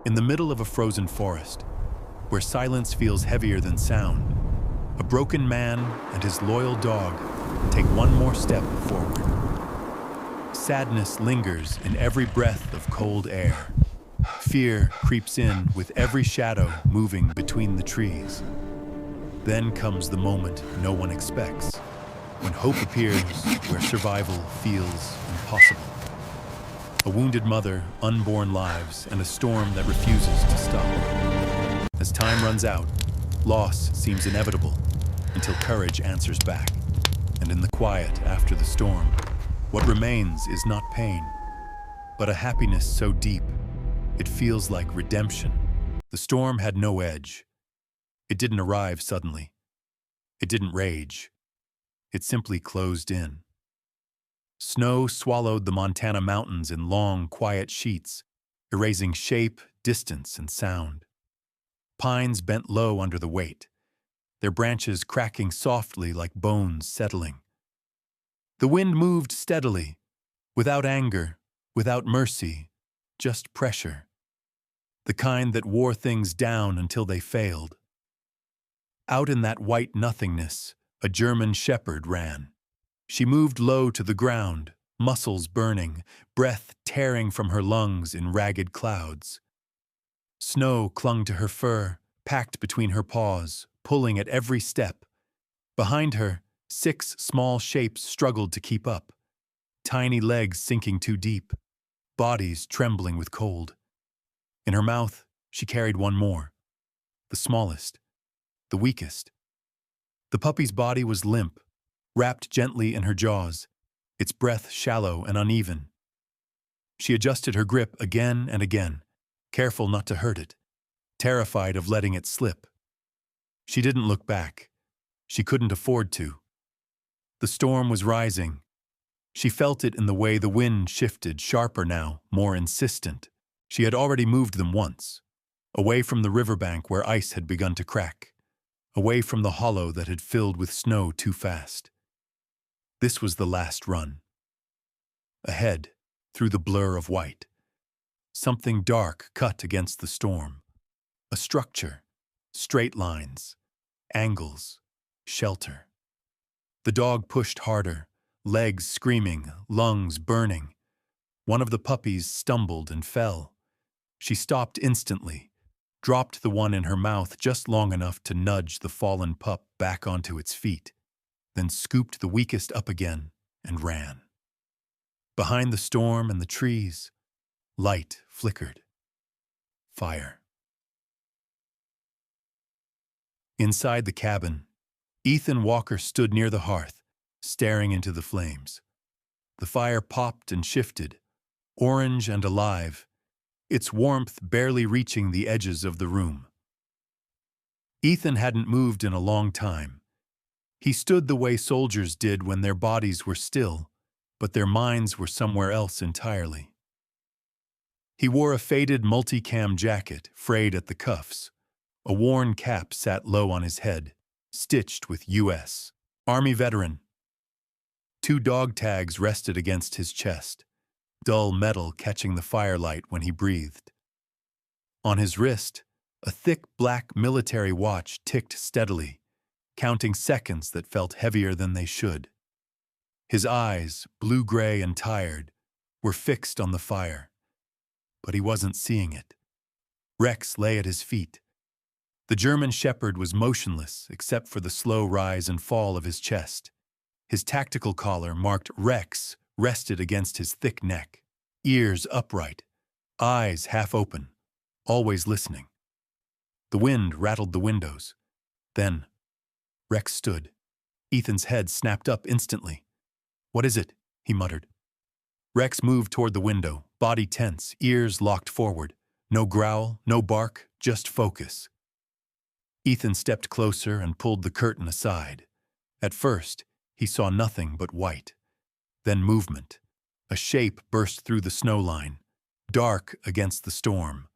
In the middle of a frozen forest, where silence feels heavier than sound, a broken man and his loyal dog take one more step forward. Sadness lingers in every breath of cold air. Fear creeps in with every shadow moving between the trees. Then comes the moment no one expects, when hope appears where survival feels impossible. A wounded mother, unborn lives, and a storm that refuses to stop. As time runs out, loss seems inevitable until courage answers back. And in the quiet after the storm, what remains is not pain, but a happiness so deep, it feels like redemption. The storm had no edge. It didn't arrive suddenly. It didn't rage. It simply closed in. Snow swallowed the Montana mountains in long, quiet sheets, erasing shape, distance, and sound. Pines bent low under the weight, their branches cracking softly like bones settling. The wind moved steadily, without anger, without mercy, just pressure. The kind that wore things down until they failed. Out in that white nothingness, a German shepherd ran. She moved low to the ground, muscles burning, breath tearing from her lungs in ragged clouds. Snow clung to her fur, packed between her paws, pulling at every step. Behind her, 6 small shapes struggled to keep up, tiny legs sinking too deep, bodies trembling with cold. In her mouth, she carried one more, the smallest, the weakest. The puppy's body was limp, wrapped gently in her jaws, its breath shallow and uneven. She adjusted her grip again and again, careful not to hurt it, terrified of letting it slip. She didn't look back. She couldn't afford to. The storm was rising. She felt it in the way the wind shifted, sharper now, more insistent. She had already moved them once, away from the riverbank where ice had begun to crack, away from the hollow that had filled with snow too fast. This was the last run. Ahead, through the blur of white, something dark cut against the storm. A structure, straight lines, angles, shelter. The dog pushed harder, legs screaming, lungs burning. One of the puppies stumbled and fell. She stopped instantly, dropped the one in her mouth just long enough to nudge the fallen pup back onto its feet, then scooped the weakest up again and ran. Behind the storm and the trees, light flickered. Fire. Inside the cabin, Ethan Walker stood near the hearth, staring into the flames. The fire popped and shifted, orange and alive, its warmth barely reaching the edges of the room. Ethan hadn't moved in a long time. He stood the way soldiers did when their bodies were still, but their minds were somewhere else entirely. He wore a faded multicam jacket, frayed at the cuffs. A worn cap sat low on his head, stitched with U.S. Army veteran. 2 dog tags rested against his chest, dull metal catching the firelight when he breathed. On his wrist, a thick black military watch ticked steadily, counting seconds that felt heavier than they should. His eyes, blue-gray and tired, were fixed on the fire. But he wasn't seeing it. Rex lay at his feet. The German shepherd was motionless except for the slow rise and fall of his chest. His tactical collar marked Rex rested against his thick neck, ears upright, eyes half open, always listening. The wind rattled the windows. Then, Rex stood. Ethan's head snapped up instantly. "What is it?" he muttered. Rex moved toward the window, body tense, ears locked forward. No growl, no bark, just focus. Ethan stepped closer and pulled the curtain aside. At first, he saw nothing but white. Then movement. A shape burst through the snow line, dark against the storm.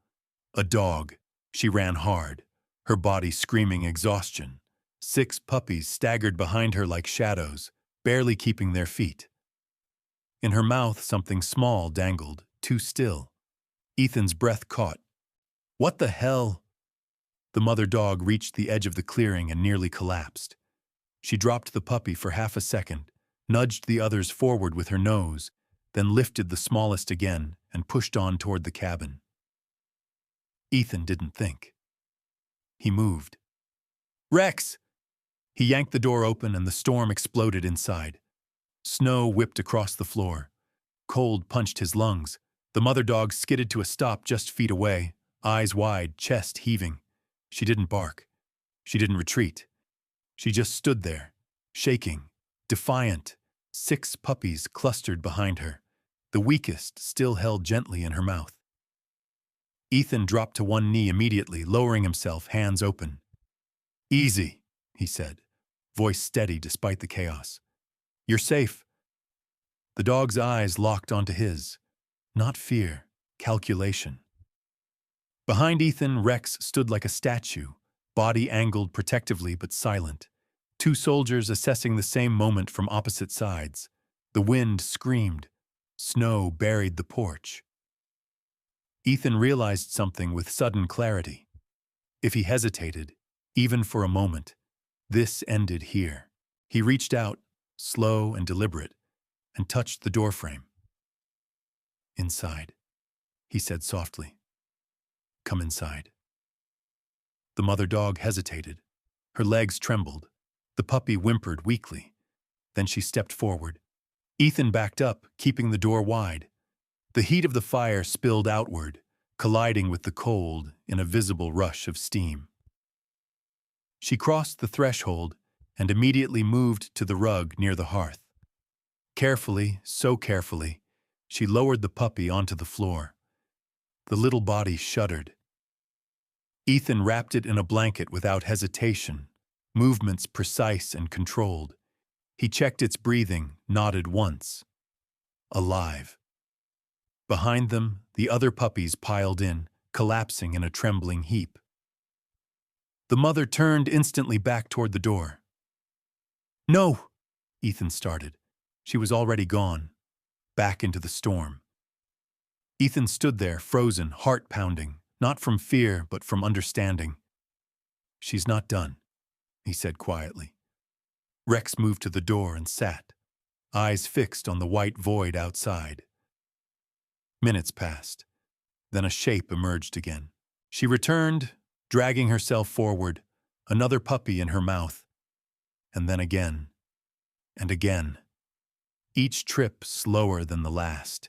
A dog. She ran hard, her body screaming exhaustion. 6 puppies staggered behind her like shadows, barely keeping their feet. In her mouth, something small dangled, too still. Ethan's breath caught. What the hell? The mother dog reached the edge of the clearing and nearly collapsed. She dropped the puppy for half a second, nudged the others forward with her nose, then lifted the smallest again and pushed on toward the cabin. Ethan didn't think. He moved. Rex! He yanked the door open and the storm exploded inside. Snow whipped across the floor. Cold punched his lungs. The mother dog skidded to a stop just feet away, eyes wide, chest heaving. She didn't bark. She didn't retreat. She just stood there, shaking, defiant, 6 puppies clustered behind her, the weakest still held gently in her mouth. Ethan dropped to one knee immediately, lowering himself, hands open. Easy, he said, voice steady despite the chaos. You're safe. The dog's eyes locked onto his. Not fear, calculation. Behind Ethan, Rex stood like a statue, body angled protectively but silent. 2 soldiers assessing the same moment from opposite sides. The wind screamed. Snow buried the porch. Ethan realized something with sudden clarity. If he hesitated, even for a moment, this ended here. He reached out, slow and deliberate, and touched the doorframe. Inside, he said softly. Come inside. The mother dog hesitated. Her legs trembled. The puppy whimpered weakly. Then she stepped forward. Ethan backed up, keeping the door wide. The heat of the fire spilled outward, colliding with the cold in a visible rush of steam. She crossed the threshold and immediately moved to the rug near the hearth. Carefully, so carefully, she lowered the puppy onto the floor. The little body shuddered. Ethan wrapped it in a blanket without hesitation, movements precise and controlled. He checked its breathing, nodded once. Alive. Behind them, the other puppies piled in, collapsing in a trembling heap. The mother turned instantly back toward the door. No, Ethan started. She was already gone, back into the storm. Ethan stood there, frozen, heart pounding, not from fear, but from understanding. She's not done, he said quietly. Rex moved to the door and sat, eyes fixed on the white void outside. Minutes passed. Then a shape emerged again. She returned, dragging herself forward, another puppy in her mouth. And then again, and again. Each trip slower than the last.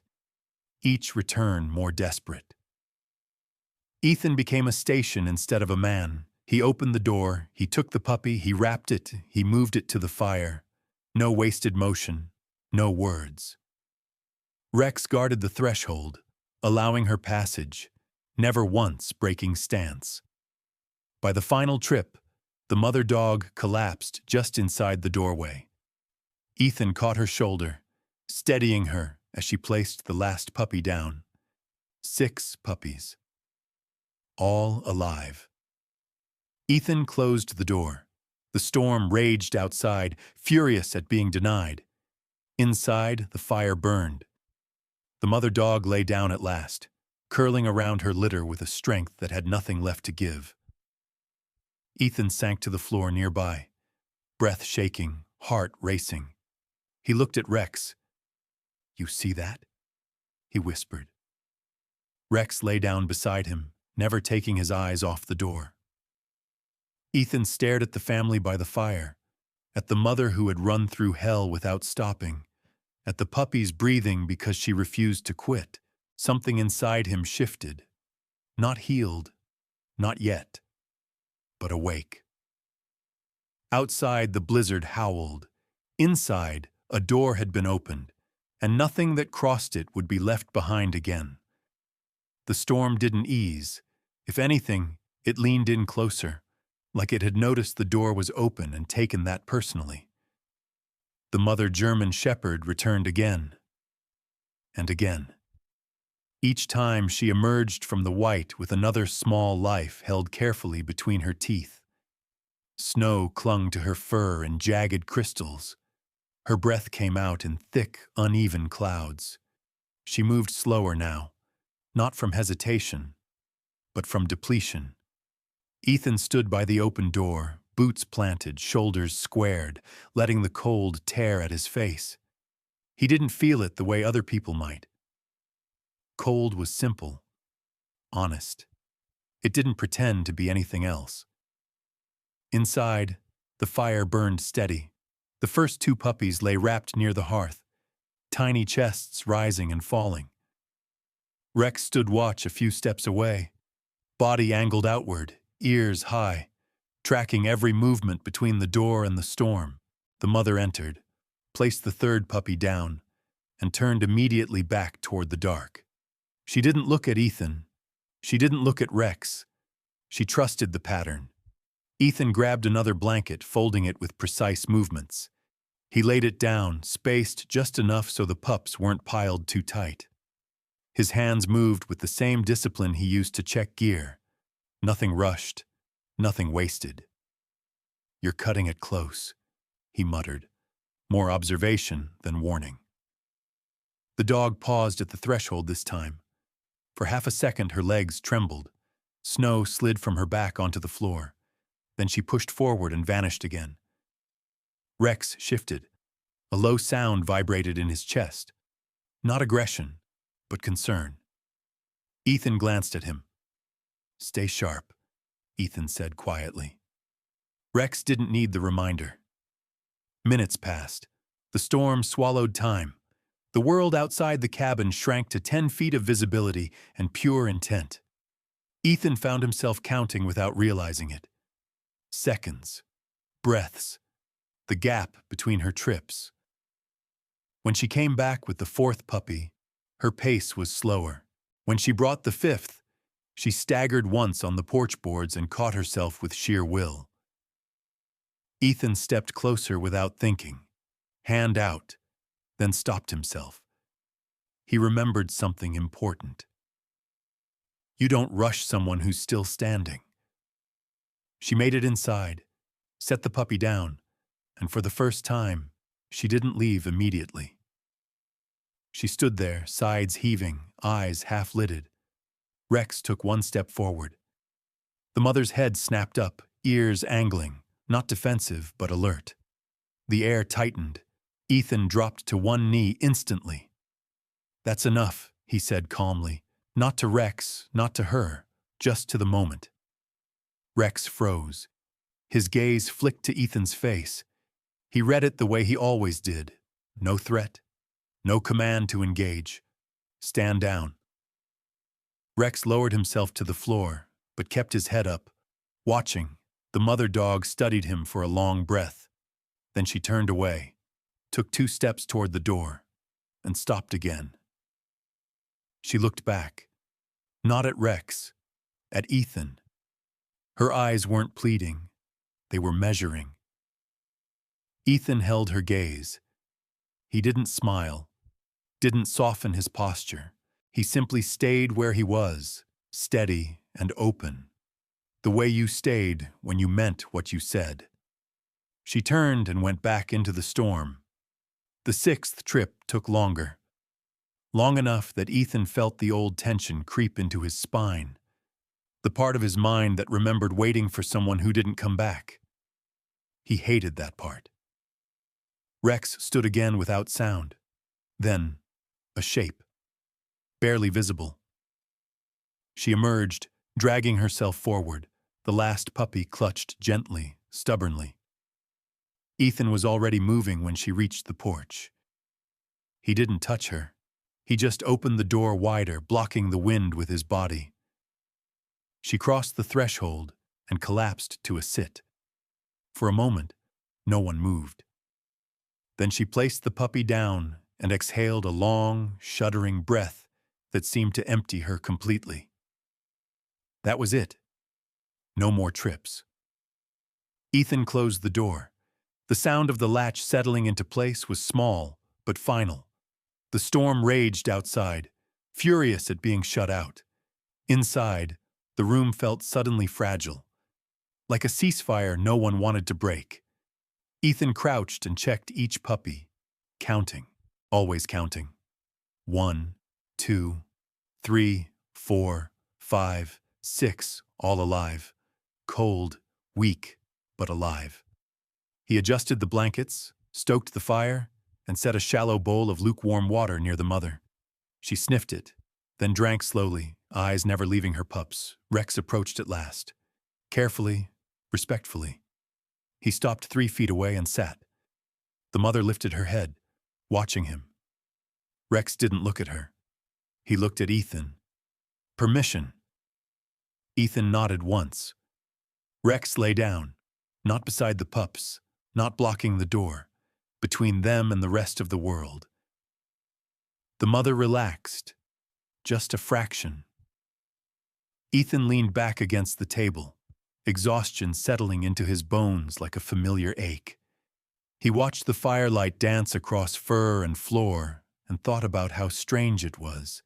Each return more desperate. Ethan became a station instead of a man. He opened the door, he took the puppy, he wrapped it, he moved it to the fire. No wasted motion, no words. Rex guarded the threshold, allowing her passage, never once breaking stance. By the final trip, the mother dog collapsed just inside the doorway. Ethan caught her shoulder, steadying her as she placed the last puppy down. 6 puppies. All alive. Ethan closed the door. The storm raged outside, furious at being denied. Inside, the fire burned. The mother dog lay down at last, curling around her litter with a strength that had nothing left to give. Ethan sank to the floor nearby, breath shaking, heart racing. He looked at Rex. You see that? He whispered. Rex lay down beside him, never taking his eyes off the door. Ethan stared at the family by the fire, at the mother who had run through hell without stopping, at the puppies breathing because she refused to quit. Something inside him shifted. Not healed, not yet, but awake. Outside, the blizzard howled. Inside, a door had been opened, and nothing that crossed it would be left behind again. The storm didn't ease. If anything, it leaned in closer, like it had noticed the door was open and taken that personally. The mother German shepherd returned again, and again. Each time she emerged from the white with another small life held carefully between her teeth. Snow clung to her fur in jagged crystals. Her breath came out in thick, uneven clouds. She moved slower now, not from hesitation, but from depletion. Ethan stood by the open door, boots planted, shoulders squared, letting the cold tear at his face. He didn't feel it the way other people might. Cold was simple, honest. It didn't pretend to be anything else. Inside, the fire burned steady. The first two puppies lay wrapped near the hearth, tiny chests rising and falling. Rex stood watch a few steps away, body angled outward, ears high, tracking every movement between the door and the storm. The mother entered, placed the third puppy down, and turned immediately back toward the dark. She didn't look at Ethan. She didn't look at Rex. She trusted the pattern. Ethan grabbed another blanket, folding it with precise movements. He laid it down, spaced just enough so the pups weren't piled too tight. His hands moved with the same discipline he used to check gear. Nothing rushed, nothing wasted. "You're cutting it close," he muttered, more observation than warning. The dog paused at the threshold this time. For half a second her legs trembled. Snow slid from her back onto the floor. Then she pushed forward and vanished again. Rex shifted. A low sound vibrated in his chest. Not aggression, but concern. Ethan glanced at him. "Stay sharp," Ethan said quietly. Rex didn't need the reminder. Minutes passed. The storm swallowed time. The world outside the cabin shrank to 10 feet of visibility and pure intent. Ethan found himself counting without realizing it. Seconds. Breaths. The gap between her trips. When she came back with the fourth puppy, her pace was slower. When she brought the fifth, she staggered once on the porch boards and caught herself with sheer will. Ethan stepped closer without thinking, hand out, then stopped himself. He remembered something important. You don't rush someone who's still standing. She made it inside, set the puppy down, and for the first time, she didn't leave immediately. She stood there, sides heaving, eyes half-lidded. Rex took one step forward. The mother's head snapped up, ears angling, not defensive but alert. The air tightened. Ethan dropped to one knee instantly. "That's enough," he said calmly. Not to Rex, not to her, just to the moment. Rex froze. His gaze flicked to Ethan's face. He read it the way he always did. No threat. No command to engage. Stand down. Rex lowered himself to the floor, but kept his head up. Watching, the mother dog studied him for a long breath. Then she turned away, took 2 steps toward the door, and stopped again. She looked back. Not at Rex, at Ethan. Her eyes weren't pleading. They were measuring. Ethan held her gaze. He didn't smile, didn't soften his posture. He simply stayed where he was, steady and open. The way you stayed when you meant what you said. She turned and went back into the storm. The 6th trip took longer. Long enough that Ethan felt the old tension creep into his spine. The part of his mind that remembered waiting for someone who didn't come back. He hated that part. Rex stood again without sound. Then, a shape. Barely visible. She emerged, dragging herself forward, the last puppy clutched gently, stubbornly. Ethan was already moving when she reached the porch. He didn't touch her. He just opened the door wider, blocking the wind with his body. She crossed the threshold and collapsed to a sit. For a moment, no one moved. Then she placed the puppy down and exhaled a long, shuddering breath that seemed to empty her completely. That was it. No more trips. Ethan closed the door. The sound of the latch settling into place was small, but final. The storm raged outside, furious at being shut out. Inside, the room felt suddenly fragile. Like a ceasefire no one wanted to break. Ethan crouched and checked each puppy, counting, always counting. 1, 2, 3, 4, 5, 6, all alive. Cold, weak, but alive. He adjusted the blankets, stoked the fire, and set a shallow bowl of lukewarm water near the mother. She sniffed it, then drank slowly, eyes never leaving her pups. Rex approached at last. Carefully, respectfully. He stopped 3 feet away and sat. The mother lifted her head, watching him. Rex didn't look at her. He looked at Ethan. Permission. Ethan nodded once. Rex lay down, not beside the pups, not blocking the door, between them and the rest of the world. The mother relaxed, just a fraction. Ethan leaned back against the table, exhaustion settling into his bones like a familiar ache. He watched the firelight dance across fur and floor and thought about how strange it was.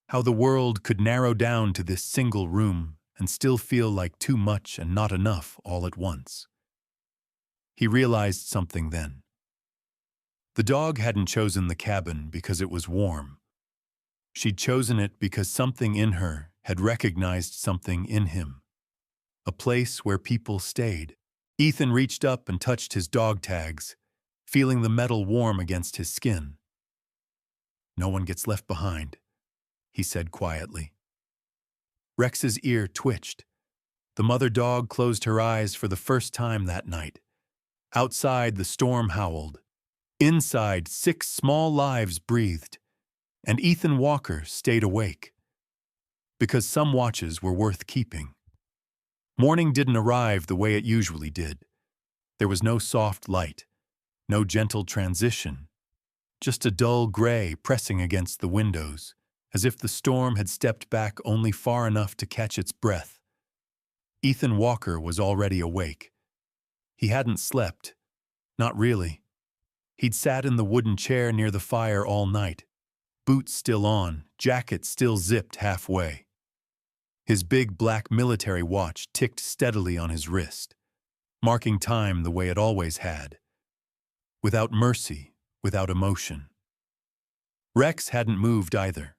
How the world could narrow down to this single room and still feel like too much and not enough all at once. He realized something then. The dog hadn't chosen the cabin because it was warm. She'd chosen it because something in her had recognized something in him. A place where people stayed. Ethan reached up and touched his dog tags, feeling the metal warm against his skin. "No one gets left behind," he said quietly. Rex's ear twitched. The mother dog closed her eyes for the first time that night. Outside, the storm howled. Inside, 6 small lives breathed, and Ethan Walker stayed awake. Because some watches were worth keeping. Morning didn't arrive the way it usually did. There was no soft light, no gentle transition, just a dull gray pressing against the windows, as if the storm had stepped back only far enough to catch its breath. Ethan Walker was already awake. He hadn't slept. Not really. He'd sat in the wooden chair near the fire all night, boots still on, jacket still zipped halfway. His big black military watch ticked steadily on his wrist, marking time the way it always had. Without mercy, without emotion. Rex hadn't moved either.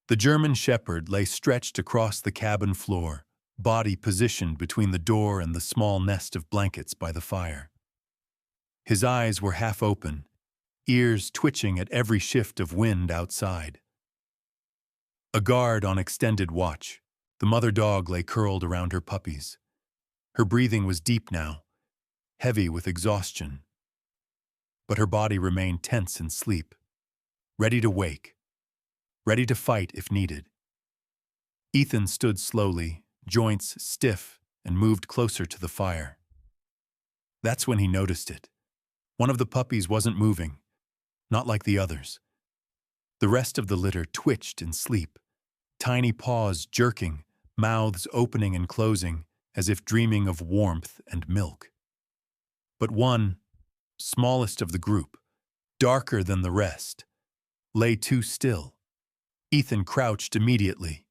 The German shepherd lay stretched across the cabin floor, body positioned between the door and the small nest of blankets by the fire. His eyes were half open, ears twitching at every shift of wind outside. A guard on extended watch, the mother dog lay curled around her puppies. Her breathing was deep now, heavy with exhaustion. But her body remained tense in sleep, ready to wake, ready to fight if needed. Ethan stood slowly, joints stiff, and moved closer to the fire. That's when he noticed it. One of the puppies wasn't moving, not like the others. The rest of the litter twitched in sleep, tiny paws jerking, mouths opening and closing, as if dreaming of warmth and milk. But one, smallest of the group, darker than the rest, lay too still. Ethan crouched immediately.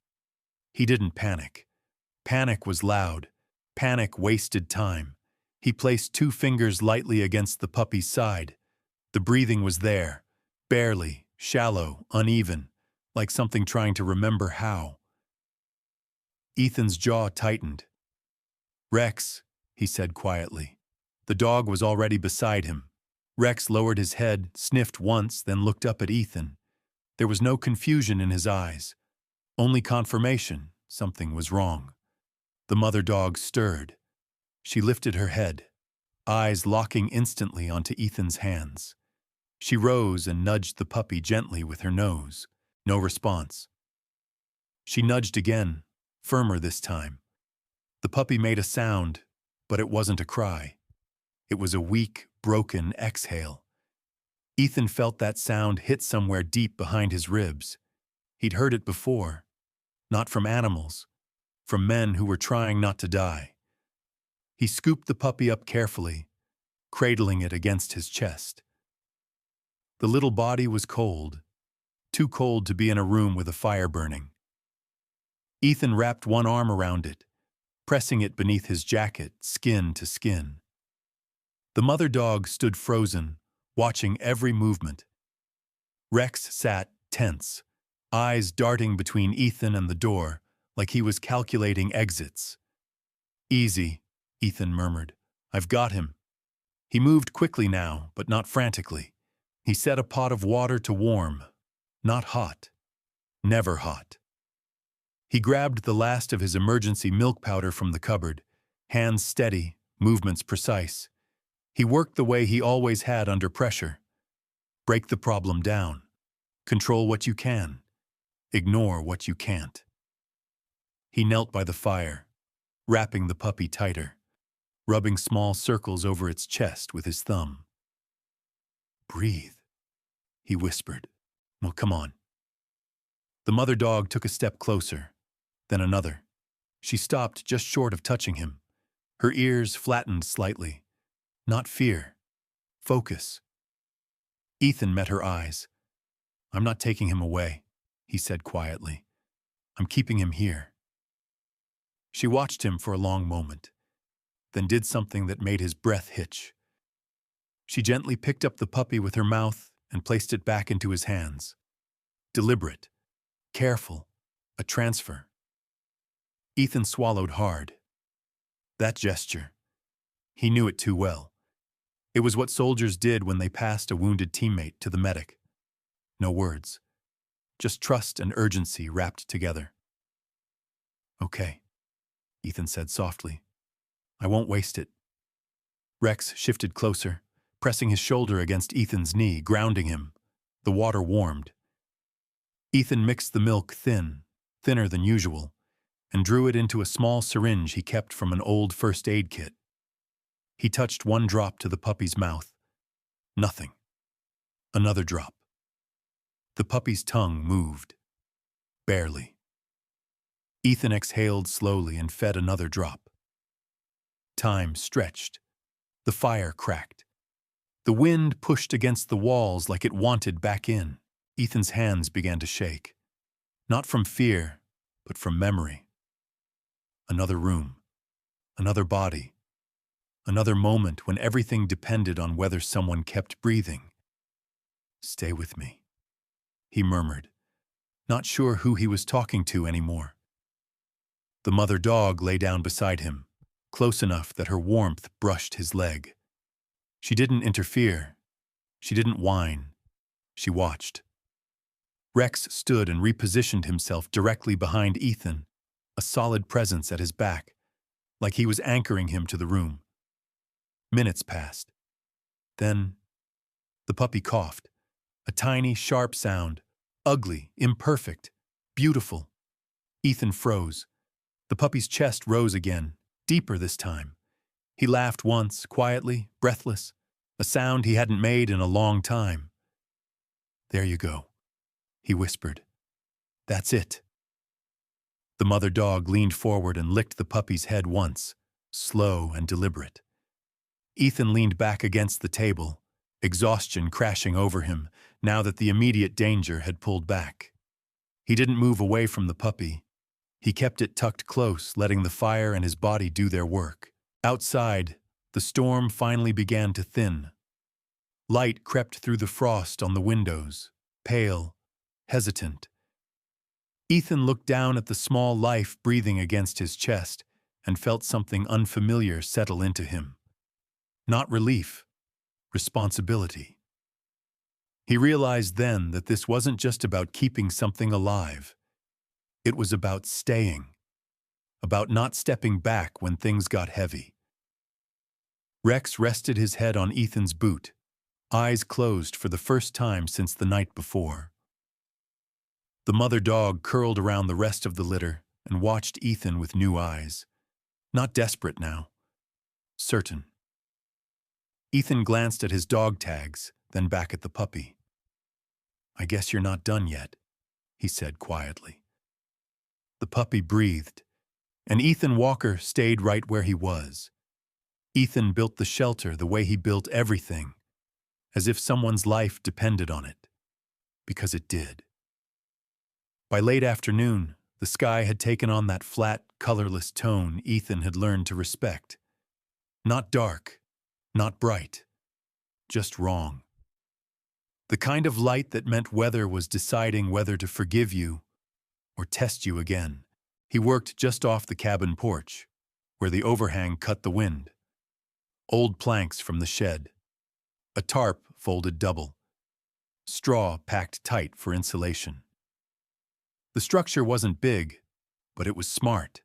He didn't panic. Panic was loud. Panic wasted time. He placed 2 fingers lightly against the puppy's side. The breathing was there, barely, shallow, uneven, like something trying to remember how. Ethan's jaw tightened. "Rex," he said quietly. The dog was already beside him. Rex lowered his head, sniffed once, then looked up at Ethan. There was no confusion in his eyes, only confirmation something was wrong. The mother dog stirred. She lifted her head, eyes locking instantly onto Ethan's hands. She rose and nudged the puppy gently with her nose. No response. She nudged again, firmer this time. The puppy made a sound, but it wasn't a cry. It was a weak, broken exhale. Ethan felt that sound hit somewhere deep behind his ribs. He'd heard it before. Not from animals, from men who were trying not to die. He scooped the puppy up carefully, cradling it against his chest. The little body was cold, too cold to be in a room with a fire burning. Ethan wrapped one arm around it, pressing it beneath his jacket, skin to skin. The mother dog stood frozen, watching every movement. Rex sat tense, eyes darting between Ethan and the door, like he was calculating exits. "Easy," Ethan murmured. "I've got him." He moved quickly now, but not frantically. He set a pot of water to warm. Not hot. Never hot. He grabbed the last of his emergency milk powder from the cupboard, hands steady, movements precise. He worked the way he always had under pressure. Break the problem down. Control what you can. Ignore what you can't. He knelt by the fire, wrapping the puppy tighter, rubbing small circles over its chest with his thumb. "Breathe," he whispered. "Well, come on." The mother dog took a step closer, then another. She stopped just short of touching him. Her ears flattened slightly. Not fear. Focus. Ethan met her eyes. "I'm not taking him away," he said quietly. "I'm keeping him here." She watched him for a long moment, then did something that made his breath hitch. She gently picked up the puppy with her mouth and placed it back into his hands. Deliberate, careful, a transfer. Ethan swallowed hard. That gesture. He knew it too well. It was what soldiers did when they passed a wounded teammate to the medic. No words. Just trust and urgency wrapped together. "Okay," Ethan said softly. "I won't waste it." Rex shifted closer, pressing his shoulder against Ethan's knee, grounding him. The water warmed. Ethan mixed the milk thinner than usual, and drew it into a small syringe he kept from an old first aid kit. He touched one drop to the puppy's mouth. Nothing. Another drop. The puppy's tongue moved. Barely. Ethan exhaled slowly and fed another drop. Time stretched. The fire cracked. The wind pushed against the walls like it wanted back in. Ethan's hands began to shake. Not from fear, but from memory. Another room. Another body. Another moment when everything depended on whether someone kept breathing. "Stay with me," he murmured, not sure who he was talking to anymore. The mother dog lay down beside him, close enough that her warmth brushed his leg. She didn't interfere. She didn't whine. She watched. Rex stood and repositioned himself directly behind Ethan, a solid presence at his back, like he was anchoring him to the room. Minutes passed. Then, the puppy coughed. A tiny, sharp sound. Ugly, imperfect, beautiful. Ethan froze. The puppy's chest rose again, deeper this time. He laughed once, quietly, breathless, a sound he hadn't made in a long time. "There you go," he whispered. "That's it." The mother dog leaned forward and licked the puppy's head once, slow and deliberate. Ethan leaned back against the table, exhaustion crashing over him now that the immediate danger had pulled back. He didn't move away from the puppy. He kept it tucked close, letting the fire and his body do their work. Outside, the storm finally began to thin. Light crept through the frost on the windows, pale, hesitant. Ethan looked down at the small life breathing against his chest and felt something unfamiliar settle into him. Not relief, responsibility. He realized then that this wasn't just about keeping something alive. It was about staying, about not stepping back when things got heavy. Rex rested his head on Ethan's boot, eyes closed for the first time since the night before. The mother dog curled around the rest of the litter and watched Ethan with new eyes. Not desperate now. Certain. Ethan glanced at his dog tags, then back at the puppy. "I guess you're not done yet," he said quietly. The puppy breathed, and Ethan Walker stayed right where he was. Ethan built the shelter the way he built everything, as if someone's life depended on it. Because it did. By late afternoon, the sky had taken on that flat, colorless tone Ethan had learned to respect. Not dark, not bright, just wrong. The kind of light that meant weather was deciding whether to forgive you or test you again. He worked just off the cabin porch, where the overhang cut the wind. Old planks from the shed. A tarp folded double. Straw packed tight for insulation. The structure wasn't big, but it was smart.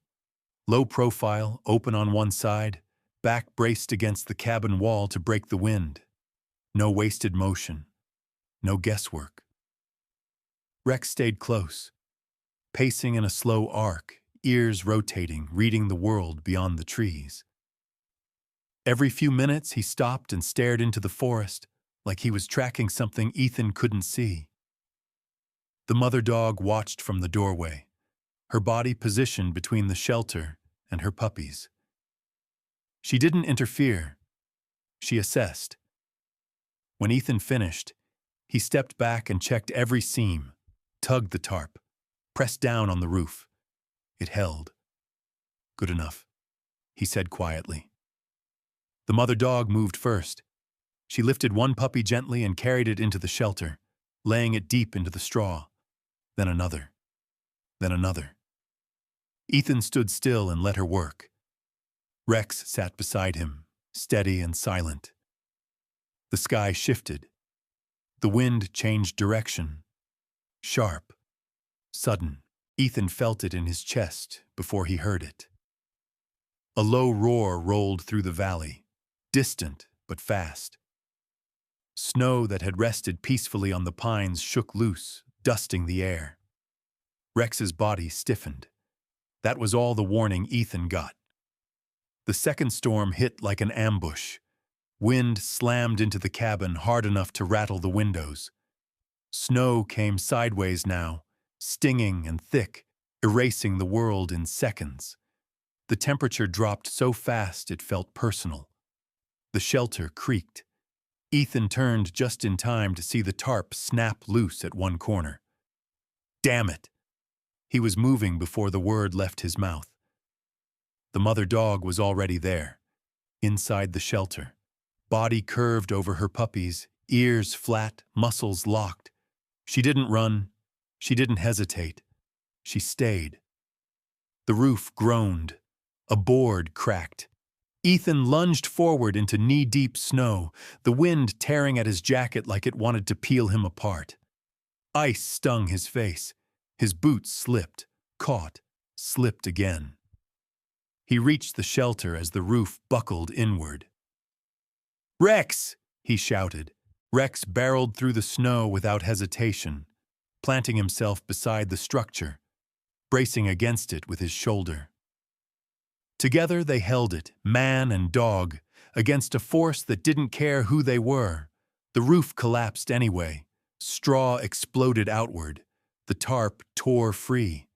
Low profile, open on one side, back braced against the cabin wall to break the wind. No wasted motion. No guesswork. Rex stayed close, pacing in a slow arc, ears rotating, reading the world beyond the trees. Every few minutes he stopped and stared into the forest, like he was tracking something Ethan couldn't see. The mother dog watched from the doorway, her body positioned between the shelter and her puppies. She didn't interfere. She assessed. When Ethan finished, he stepped back and checked every seam, tugged the tarp, pressed down on the roof. It held. Good enough, he said quietly. The mother dog moved first. She lifted one puppy gently and carried it into the shelter, laying it deep into the straw. Then another. Then another. Ethan stood still and let her work. Rex sat beside him, steady and silent. The sky shifted. The wind changed direction. Sharp. Sudden. Ethan felt it in his chest before he heard it. A low roar rolled through the valley, distant but fast. Snow that had rested peacefully on the pines shook loose, dusting the air. Rex's body stiffened. That was all the warning Ethan got. The second storm hit like an ambush. Wind slammed into the cabin hard enough to rattle the windows. Snow came sideways now, stinging and thick, erasing the world in seconds. The temperature dropped so fast it felt personal. The shelter creaked. Ethan turned just in time to see the tarp snap loose at one corner. Damn it! He was moving before the word left his mouth. The mother dog was already there, inside the shelter. Body curved over her puppies, ears flat, muscles locked. She didn't run. She didn't hesitate. She stayed. The roof groaned. A board cracked. Ethan lunged forward into knee-deep snow, the wind tearing at his jacket like it wanted to peel him apart. Ice stung his face. His boots slipped, caught, slipped again. He reached the shelter as the roof buckled inward. "Rex!" he shouted. Rex barreled through the snow without hesitation, planting himself beside the structure, bracing against it with his shoulder. Together they held it, man and dog, against a force that didn't care who they were. The roof collapsed anyway. Straw exploded outward. The tarp tore free.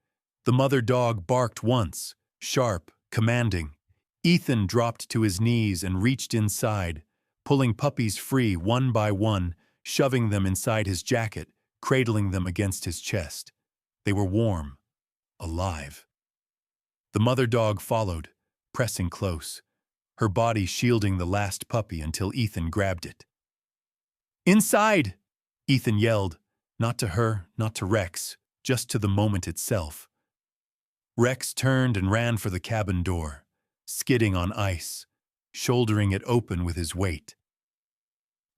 The mother dog barked once, sharp, commanding. Ethan dropped to his knees and reached inside, pulling puppies free one by one, shoving them inside his jacket, cradling them against his chest. They were warm, alive. The mother dog followed, pressing close, her body shielding the last puppy until Ethan grabbed it. "Inside!" Ethan yelled, not to her, not to Rex, just to the moment itself. Rex turned and ran for the cabin door, skidding on ice, shouldering it open with his weight.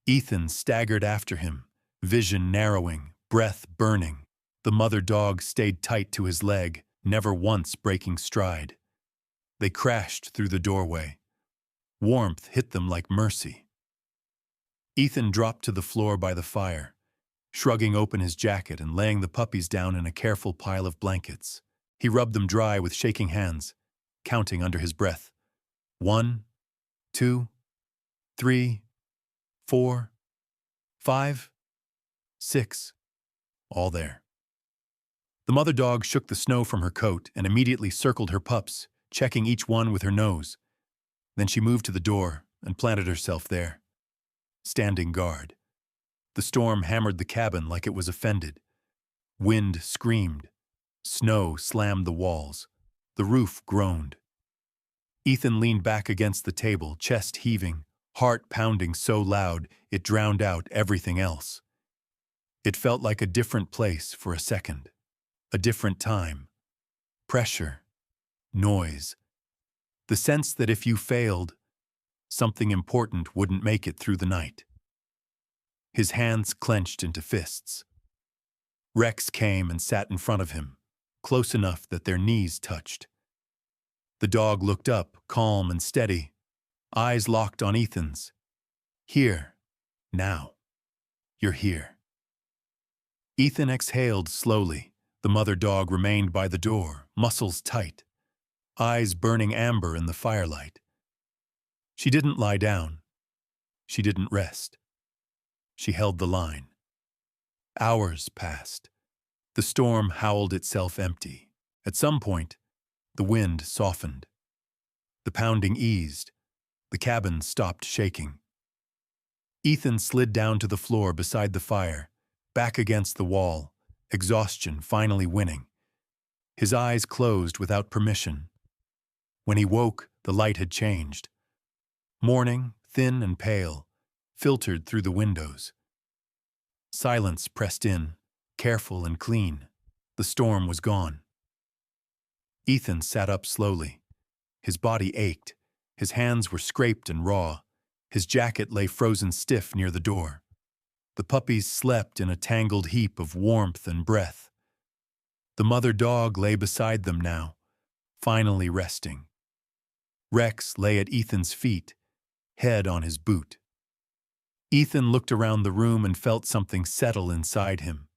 Ethan staggered after him, vision narrowing, breath burning. The mother dog stayed tight to his leg, never once breaking stride. They crashed through the doorway. Warmth hit them like mercy. Ethan dropped to the floor by the fire, shrugging open his jacket and laying the puppies down in a careful pile of blankets. He rubbed them dry with shaking hands, counting under his breath. 1, 2, 3, 4, 5, 6, all there. The mother dog shook the snow from her coat and immediately circled her pups, checking each one with her nose. Then she moved to the door and planted herself there, standing guard. The storm hammered the cabin like it was offended. Wind screamed. Snow slammed the walls. The roof groaned. Ethan leaned back against the table, chest heaving, heart pounding so loud it drowned out everything else. It felt like a different place for a second, a different time. Pressure, noise, the sense that if you failed, something important wouldn't make it through the night. His hands clenched into fists. Rex came and sat in front of him, close enough that their knees touched. The dog looked up, calm and steady, eyes locked on Ethan's. Here, now. You're here. Ethan exhaled slowly. The mother dog remained by the door, muscles tight, eyes burning amber in the firelight. She didn't lie down. She didn't rest. She held the line. Hours passed. The storm howled itself empty. At some point, the wind softened. The pounding eased. The cabin stopped shaking. Ethan slid down to the floor beside the fire, back against the wall, exhaustion finally winning. His eyes closed without permission. When he woke, the light had changed. Morning, thin and pale, filtered through the windows. Silence pressed in, careful and clean. The storm was gone. Ethan sat up slowly. His body ached. His hands were scraped and raw. His jacket lay frozen stiff near the door. The puppies slept in a tangled heap of warmth and breath. The mother dog lay beside them now, finally resting. Rex lay at Ethan's feet, head on his boot. Ethan looked around the room and felt something settle inside him,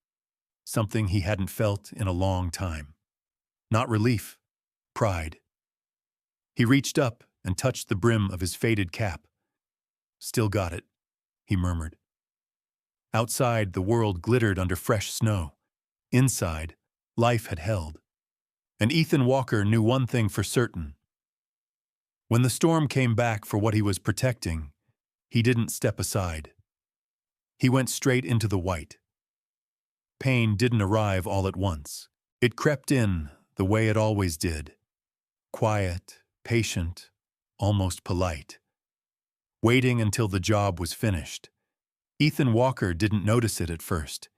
something he hadn't felt in a long time. Not relief, pride. He reached up and touched the brim of his faded cap. Still got it, he murmured. Outside, the world glittered under fresh snow. Inside, life had held. And Ethan Walker knew one thing for certain. When the storm came back for what he was protecting, he didn't step aside. He went straight into the white. Pain didn't arrive all at once. It crept in the way it always did. Quiet, patient, almost polite. Waiting until the job was finished. Ethan Walker didn't notice it at first.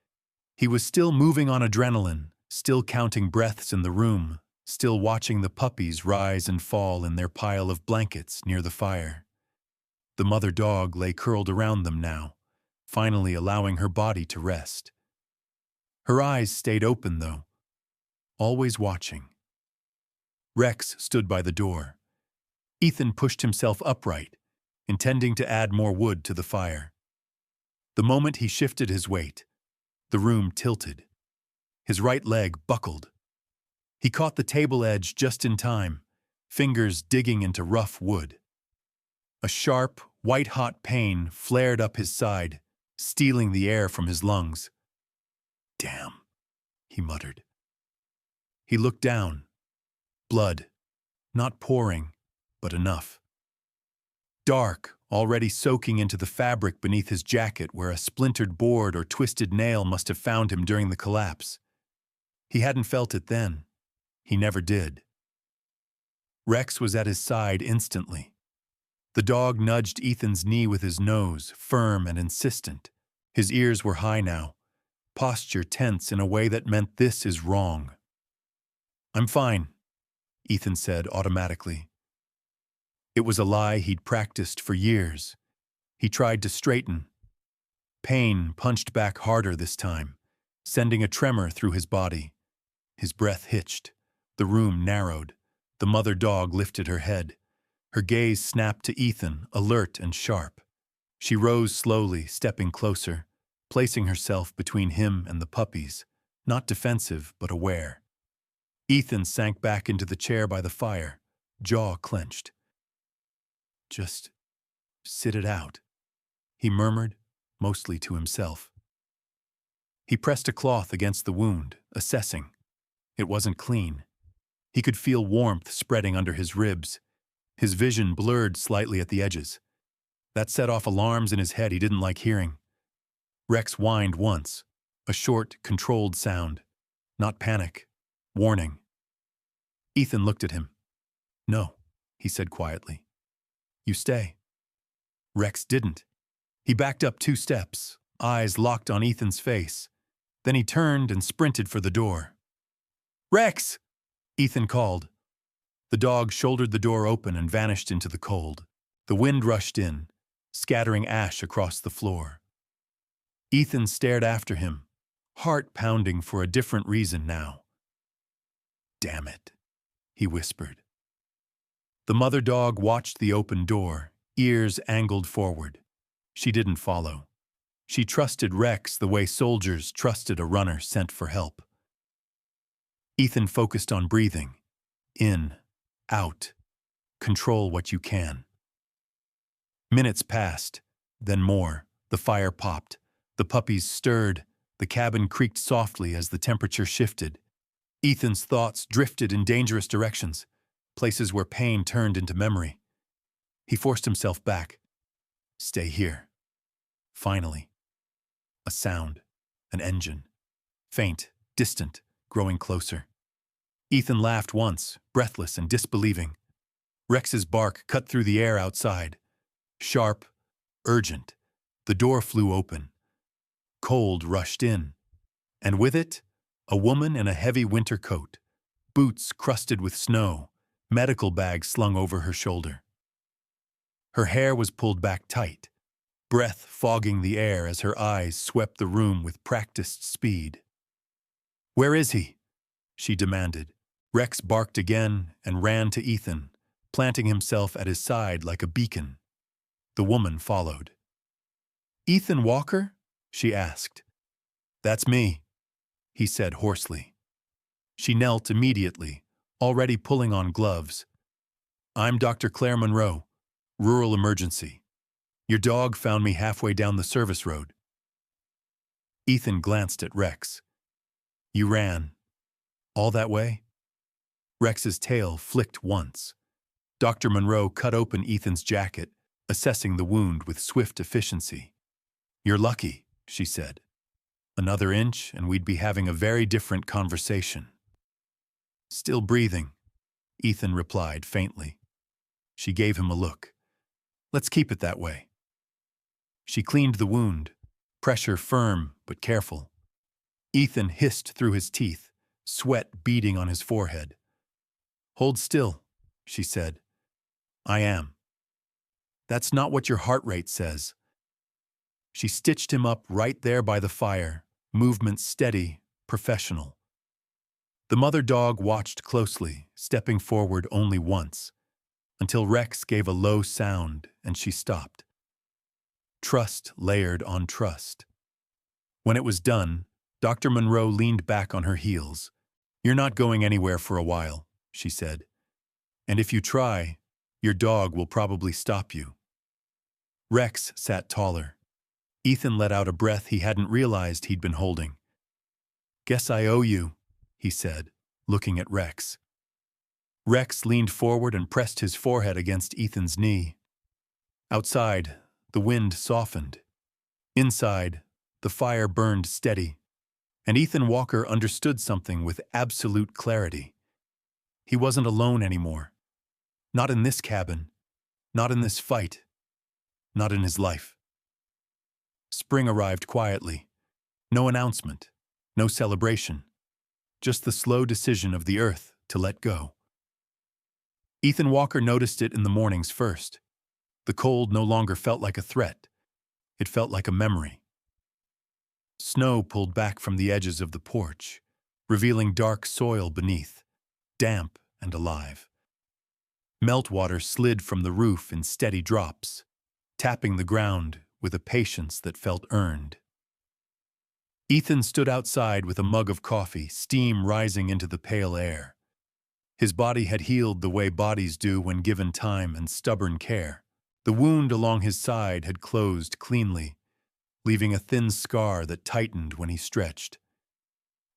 He was still moving on adrenaline, still counting breaths in the room, still watching the puppies rise and fall in their pile of blankets near the fire. The mother dog lay curled around them now, finally allowing her body to rest. Her eyes stayed open, though, always watching. Rex stood by the door. Ethan pushed himself upright, intending to add more wood to the fire. The moment he shifted his weight, the room tilted. His right leg buckled. He caught the table edge just in time, fingers digging into rough wood. A sharp, white-hot pain flared up his side, stealing the air from his lungs. "Damn," he muttered. He looked down. Blood, not pouring, but enough. Dark, already soaking into the fabric beneath his jacket where a splintered board or twisted nail must have found him during the collapse. He hadn't felt it then. He never did. Rex was at his side instantly. The dog nudged Ethan's knee with his nose, firm and insistent. His ears were high now, posture tense in a way that meant this is wrong. "I'm fine," Ethan said automatically. It was a lie he'd practiced for years. He tried to straighten. Pain punched back harder this time, sending a tremor through his body. His breath hitched. The room narrowed. The mother dog lifted her head. Her gaze snapped to Ethan, alert and sharp. She rose slowly, stepping closer, placing herself between him and the puppies, not defensive but aware. Ethan sank back into the chair by the fire, jaw clenched. "Just sit it out," he murmured, mostly to himself. He pressed a cloth against the wound, assessing. It wasn't clean. He could feel warmth spreading under his ribs. His vision blurred slightly at the edges. That set off alarms in his head he didn't like hearing. Rex whined once, a short, controlled sound. Not panic, warning. Ethan looked at him. "No," he said quietly. "You stay." Rex didn't. He backed up 2 steps, eyes locked on Ethan's face. Then he turned and sprinted for the door. "Rex!" Ethan called. The dog shouldered the door open and vanished into the cold. The wind rushed in, scattering ash across the floor. Ethan stared after him, heart pounding for a different reason now. "Damn it," he whispered. The mother dog watched the open door, ears angled forward. She didn't follow. She trusted Rex the way soldiers trusted a runner sent for help. Ethan focused on breathing. In, out. Control what you can. Minutes passed, then more. The fire popped. The puppies stirred. The cabin creaked softly as the temperature shifted. Ethan's thoughts drifted in dangerous directions, places where pain turned into memory. He forced himself back. Stay here. Finally. A sound. An engine. Faint, distant, growing closer. Ethan laughed once, breathless and disbelieving. Rex's bark cut through the air outside. Sharp, urgent. The door flew open. Cold rushed in. And with it, a woman in a heavy winter coat, boots crusted with snow, medical bag slung over her shoulder. Her hair was pulled back tight, breath fogging the air as her eyes swept the room with practiced speed. "Where is he?" she demanded. Rex barked again and ran to Ethan, planting himself at his side like a beacon. The woman followed. "Ethan Walker?" she asked. "That's me," he said hoarsely. She knelt immediately, already pulling on gloves. "I'm Dr. Claire Monroe, rural emergency. Your dog found me halfway down the service road." Ethan glanced at Rex. "You ran. All that way?" Rex's tail flicked once. Dr. Monroe cut open Ethan's jacket, assessing the wound with swift efficiency. "You're lucky," she said. "Another inch and we'd be having a very different conversation." "Still breathing," Ethan replied faintly. She gave him a look. "Let's keep it that way." She cleaned the wound, pressure firm but careful. Ethan hissed through his teeth, sweat beading on his forehead. "Hold still," she said. "I am." "That's not what your heart rate says." She stitched him up right there by the fire, movement steady, professional. The mother dog watched closely, stepping forward only once, until Rex gave a low sound and she stopped. Trust layered on trust. When it was done, Dr. Monroe leaned back on her heels. "You're not going anywhere for a while," she said. "And if you try, your dog will probably stop you." Rex sat taller. Ethan let out a breath he hadn't realized he'd been holding. "Guess I owe you," he said, looking at Rex. Rex leaned forward and pressed his forehead against Ethan's knee. Outside, the wind softened. Inside, the fire burned steady, and Ethan Walker understood something with absolute clarity. He wasn't alone anymore. Not in this cabin, not in this fight, not in his life. Spring arrived quietly. No announcement, no celebration, just the slow decision of the earth to let go. Ethan Walker noticed it in the mornings first. The cold no longer felt like a threat. It felt like a memory. Snow pulled back from the edges of the porch, revealing dark soil beneath, damp and alive. Meltwater slid from the roof in steady drops, tapping the ground with a patience that felt earned. Ethan stood outside with a mug of coffee, steam rising into the pale air. His body had healed the way bodies do when given time and stubborn care. The wound along his side had closed cleanly, leaving a thin scar that tightened when he stretched.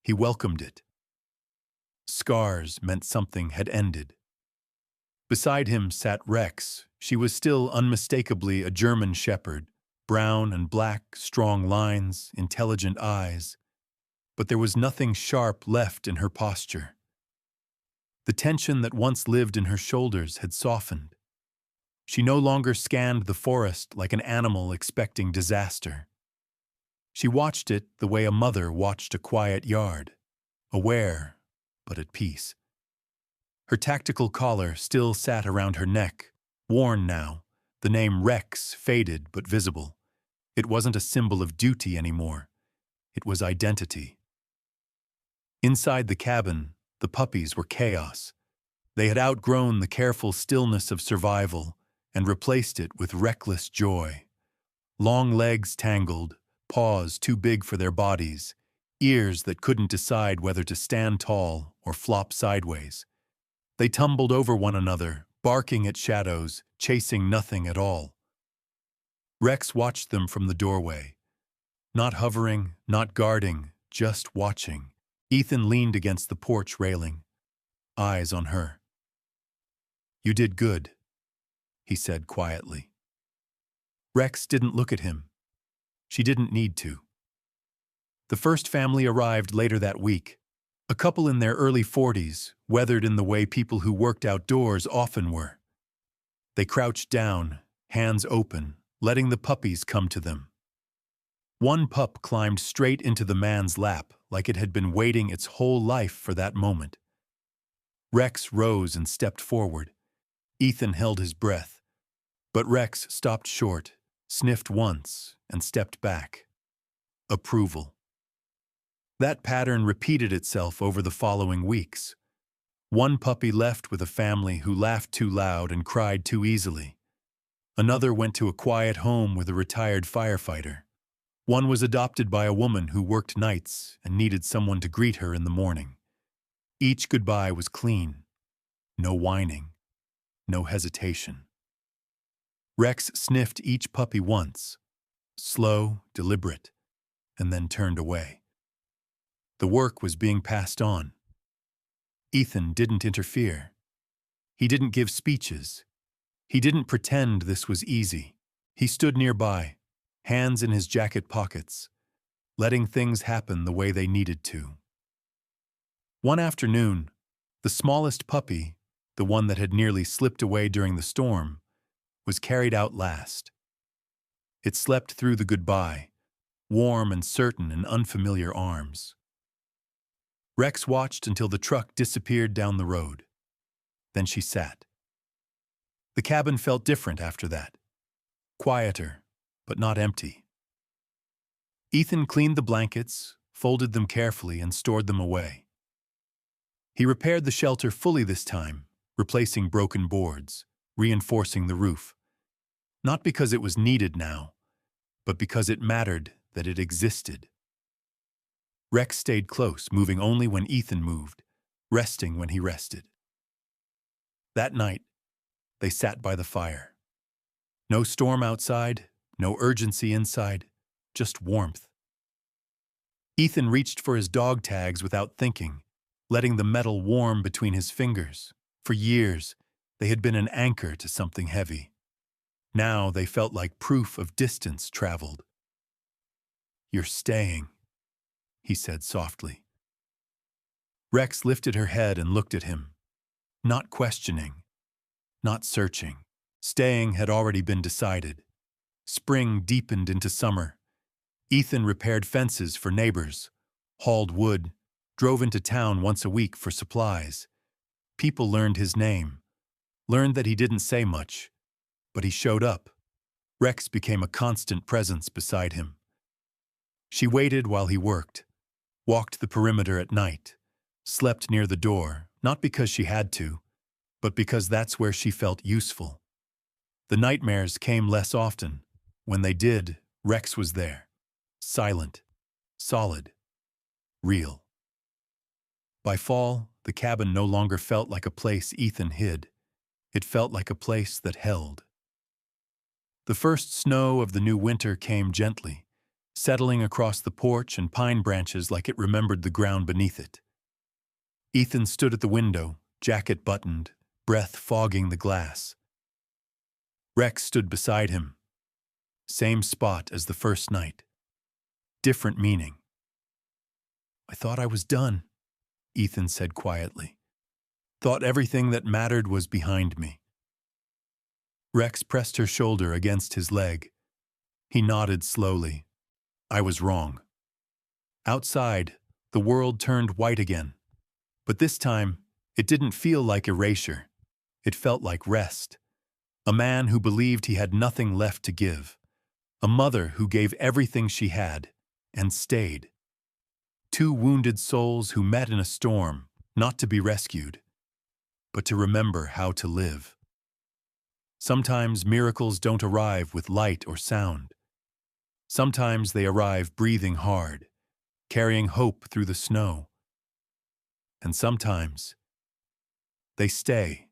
He welcomed it. Scars meant something had ended. Beside him sat Rex. She was still unmistakably a German shepherd, brown and black, strong lines, intelligent eyes. But there was nothing sharp left in her posture. The tension that once lived in her shoulders had softened. She no longer scanned the forest like an animal expecting disaster. She watched it the way a mother watched a quiet yard, aware, but at peace. Her tactical collar still sat around her neck, worn now, the name Rex faded but visible. It wasn't a symbol of duty anymore. It was identity. Inside the cabin, the puppies were chaos. They had outgrown the careful stillness of survival and replaced it with reckless joy. Long legs tangled, paws too big for their bodies, ears that couldn't decide whether to stand tall or flop sideways. They tumbled over one another, barking at shadows, chasing nothing at all. Rex watched them from the doorway. Not hovering, not guarding, just watching. Ethan leaned against the porch railing, eyes on her. "You did good," he said quietly. Rex didn't look at him. She didn't need to. The first family arrived later that week, a couple in their early 40s, weathered in the way people who worked outdoors often were. They crouched down, hands open, letting the puppies come to them. One pup climbed straight into the man's lap like it had been waiting its whole life for that moment. Rex rose and stepped forward. Ethan held his breath, but Rex stopped short, sniffed once, and stepped back. Approval. That pattern repeated itself over the following weeks. One puppy left with a family who laughed too loud and cried too easily. Another went to a quiet home with a retired firefighter. One was adopted by a woman who worked nights and needed someone to greet her in the morning. Each goodbye was clean. No whining. No hesitation. Rex sniffed each puppy once, slow, deliberate, and then turned away. The work was being passed on. Ethan didn't interfere. He didn't give speeches. He didn't pretend this was easy. He stood nearby, hands in his jacket pockets, letting things happen the way they needed to. One afternoon, the smallest puppy, the one that had nearly slipped away during the storm, was carried out last. It slept through the goodbye, warm and certain in unfamiliar arms. Rex watched until the truck disappeared down the road. Then she sat. The cabin felt different after that. Quieter, but not empty. Ethan cleaned the blankets, folded them carefully, and stored them away. He repaired the shelter fully this time, replacing broken boards, reinforcing the roof. Not because it was needed now, but because it mattered that it existed. Rex stayed close, moving only when Ethan moved, resting when he rested. That night, they sat by the fire. No storm outside, no urgency inside, just warmth. Ethan reached for his dog tags without thinking, letting the metal warm between his fingers. For years, they had been an anchor to something heavy. Now they felt like proof of distance traveled. "You're staying," he said softly. Rex lifted her head and looked at him, not questioning, not searching. Staying had already been decided. Spring deepened into summer. Ethan repaired fences for neighbors, hauled wood, drove into town once a week for supplies. People learned his name, learned that he didn't say much, but he showed up. Rex became a constant presence beside him. She waited while he worked, walked the perimeter at night, slept near the door, not because she had to, but because that's where she felt useful. The nightmares came less often. When they did, Rex was there, silent, solid, real. By fall, the cabin no longer felt like a place Ethan hid. It felt like a place that held. The first snow of the new winter came gently, settling across the porch and pine branches like it remembered the ground beneath it. Ethan stood at the window, jacket buttoned, breath fogging the glass. Rex stood beside him. Same spot as the first night. Different meaning. "I thought I was done," Ethan said quietly. "Thought everything that mattered was behind me." Rex pressed her shoulder against his leg. He nodded slowly. "I was wrong." Outside, the world turned white again. But this time, It didn't feel like erasure. It felt like rest. A man who believed he had nothing left to give. A mother who gave everything she had and stayed. Two wounded souls who met in a storm, not to be rescued, but to remember how to live. Sometimes miracles don't arrive with light or sound. Sometimes they arrive breathing hard, carrying hope through the snow. And sometimes they stay